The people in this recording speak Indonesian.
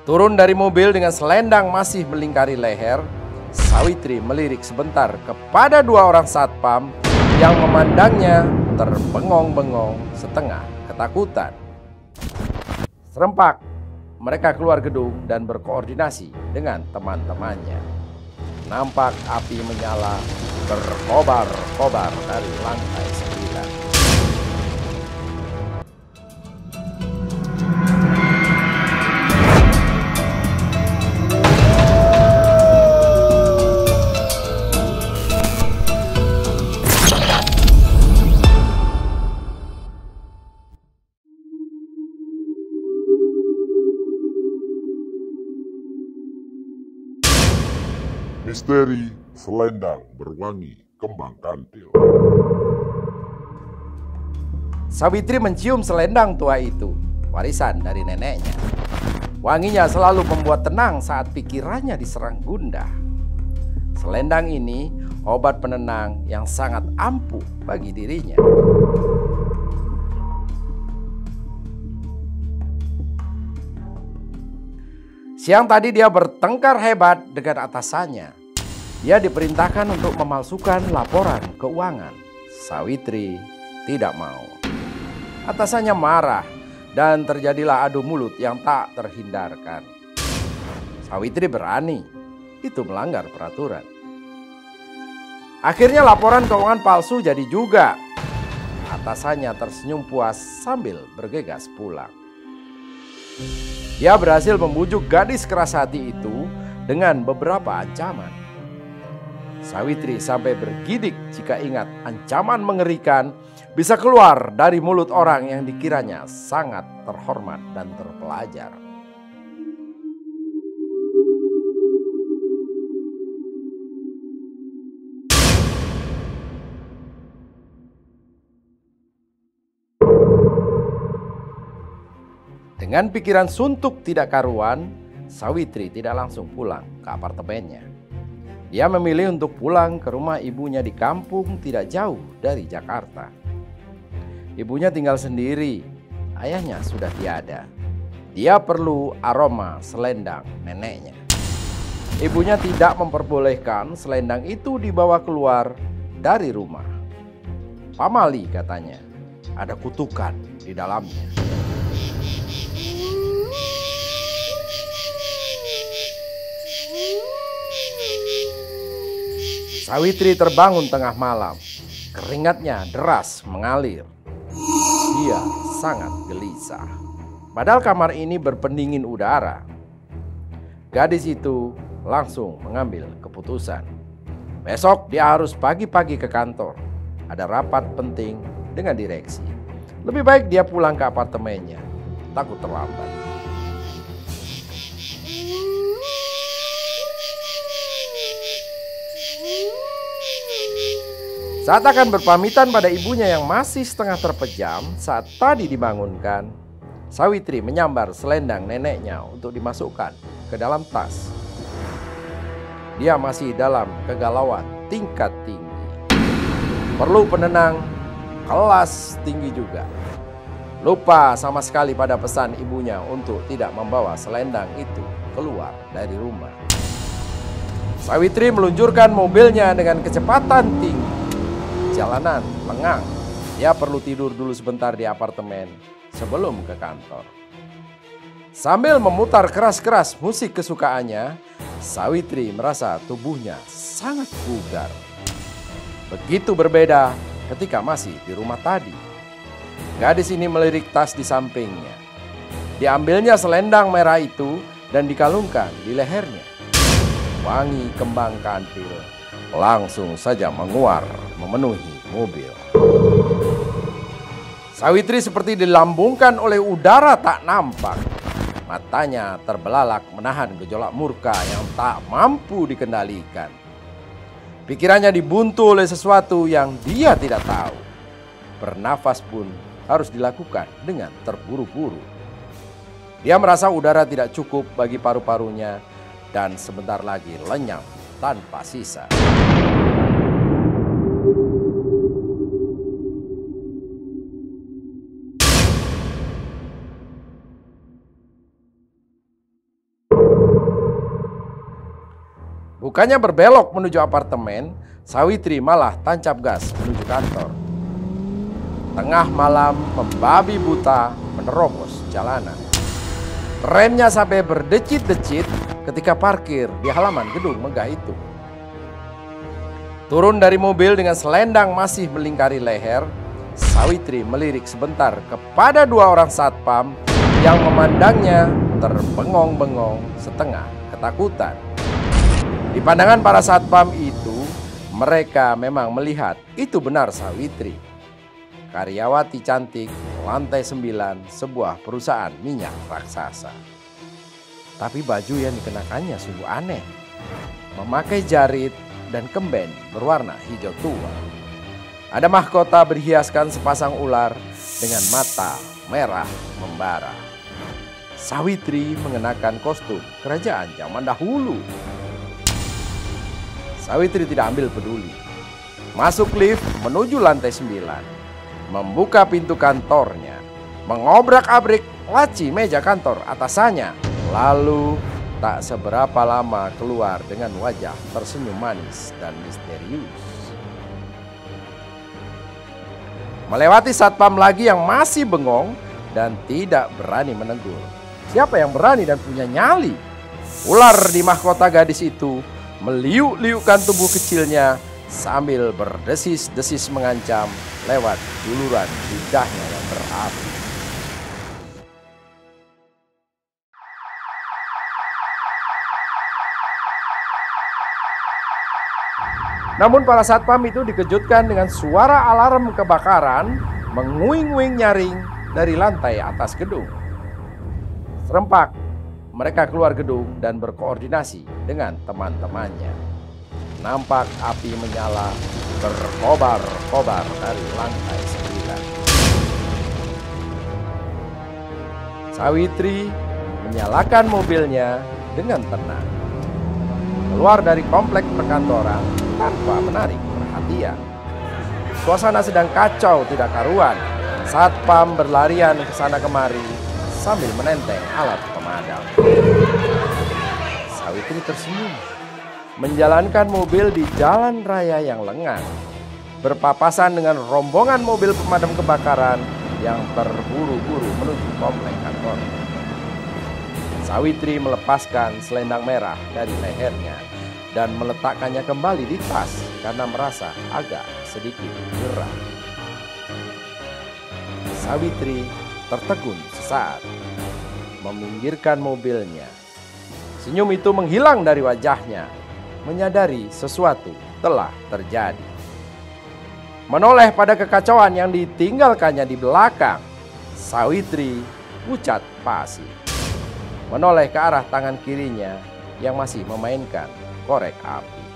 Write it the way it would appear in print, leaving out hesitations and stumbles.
Turun dari mobil dengan selendang masih melingkari leher, Sawitri melirik sebentar kepada dua orang satpam yang memandangnya terbengong-bengong setengah ketakutan. Serempak, mereka keluar gedung dan berkoordinasi dengan teman-temannya. Nampak api menyala berkobar-kobar dari lantai 9. Misteri selendang berwangi kembang kantil. Sawitri mencium selendang tua itu, warisan dari neneknya. Wanginya selalu membuat tenang saat pikirannya diserang gundah. Selendang ini obat penenang yang sangat ampuh bagi dirinya. Siang tadi dia bertengkar hebat dengan atasannya. Dia diperintahkan untuk memalsukan laporan keuangan. Sawitri tidak mau. Atasannya marah dan terjadilah adu mulut yang tak terhindarkan. Sawitri berani, itu melanggar peraturan. Akhirnya laporan keuangan palsu jadi juga. Atasannya tersenyum puas sambil bergegas pulang. Dia berhasil membujuk gadis keras hati itu dengan beberapa ancaman. Sawitri sampai bergidik jika ingat ancaman mengerikan bisa keluar dari mulut orang yang dikiranya sangat terhormat dan terpelajar. Dengan pikiran suntuk tidak karuan, Sawitri tidak langsung pulang ke apartemennya. Dia memilih untuk pulang ke rumah ibunya di kampung tidak jauh dari Jakarta. Ibunya tinggal sendiri, ayahnya sudah tiada. Dia perlu aroma selendang neneknya. Ibunya tidak memperbolehkan selendang itu dibawa keluar dari rumah. Pamali katanya, ada kutukan di dalamnya. Sawitri terbangun tengah malam. Keringatnya deras mengalir. Dia sangat gelisah. Padahal kamar ini berpendingin udara. Gadis itu langsung mengambil keputusan. Besok dia harus pagi-pagi ke kantor. Ada rapat penting dengan direksi. Lebih baik dia pulang ke apartemennya. Takut terlambat. Saat akan berpamitan pada ibunya yang masih setengah terpejam saat tadi dibangunkan, Sawitri menyambar selendang neneknya untuk dimasukkan ke dalam tas. Dia masih dalam kegalauan tingkat tinggi. Perlu penenang kelas tinggi juga. Lupa sama sekali pada pesan ibunya untuk tidak membawa selendang itu keluar dari rumah. Sawitri meluncurkan mobilnya dengan kecepatan tinggi. Jalanan lengang. Dia perlu tidur dulu sebentar di apartemen sebelum ke kantor. Sambil memutar keras-keras musik kesukaannya, Sawitri merasa tubuhnya sangat bugar. Begitu berbeda ketika masih di rumah tadi. Gadis ini melirik tas di sampingnya. Diambilnya selendang merah itu dan dikalungkan di lehernya. Wangi kembang kantil langsung saja menguar memenuhi mobil. Sawitri seperti dilambungkan oleh udara tak nampak. Matanya terbelalak menahan gejolak murka yang tak mampu dikendalikan. Pikirannya dibuntu oleh sesuatu yang dia tidak tahu. Bernafas pun harus dilakukan dengan terburu-buru. Dia merasa udara tidak cukup bagi paru-parunya dan sebentar lagi lenyap tanpa sisa. Bukannya berbelok menuju apartemen, Sawitri malah tancap gas menuju kantor. Tengah malam membabi buta menerobos jalanan. Remnya sampai berdecit-decit ketika parkir di halaman gedung megah itu. Turun dari mobil dengan selendang masih melingkari leher, Sawitri melirik sebentar kepada dua orang satpam yang memandangnya terbengong-bengong setengah ketakutan. Di pandangan para satpam itu, mereka memang melihat itu benar Sawitri, karyawati cantik lantai 9 sebuah perusahaan minyak raksasa. Tapi baju yang dikenakannya sungguh aneh, memakai jarit dan kemben berwarna hijau tua. Ada mahkota berhiaskan sepasang ular dengan mata merah membara. Sawitri mengenakan kostum kerajaan zaman dahulu. Sawitri tidak ambil peduli. Masuk lift menuju lantai 9. Membuka pintu kantornya. Mengobrak-abrik laci meja kantor atasannya. Lalu tak seberapa lama keluar dengan wajah tersenyum manis dan misterius. Melewati satpam lagi yang masih bengong dan tidak berani menegur. Siapa yang berani dan punya nyali? Ular di mahkota gadis itu meliuk-liukkan tubuh kecilnya sambil berdesis-desis mengancam lewat juluran lidahnya yang berapi. Namun para satpam itu dikejutkan dengan suara alarm kebakaran menguing-uing nyaring dari lantai atas gedung. Serempak, mereka keluar gedung dan berkoordinasi dengan teman-temannya. Nampak api menyala berkobar-kobar dari lantai 9. Sawitri menyalakan mobilnya dengan tenang. Keluar dari komplek perkantoran tanpa menarik perhatian. Suasana sedang kacau tidak karuan. Satpam berlarian ke sana kemari sambil menenteng alat pemadam. Sawitri tersenyum, menjalankan mobil di jalan raya yang lengang, berpapasan dengan rombongan mobil pemadam kebakaran yang terburu-buru menuju komplek kantor. Sawitri melepaskan selendang merah dari lehernya dan meletakkannya kembali di tas karena merasa agak sedikit gerah. Sawitri tertegun sesaat, meminggirkan mobilnya. Senyum itu menghilang dari wajahnya, menyadari sesuatu telah terjadi. Menoleh pada kekacauan yang ditinggalkannya di belakang, Sawitri pucat pasi. Menoleh ke arah tangan kirinya yang masih memainkan korek api.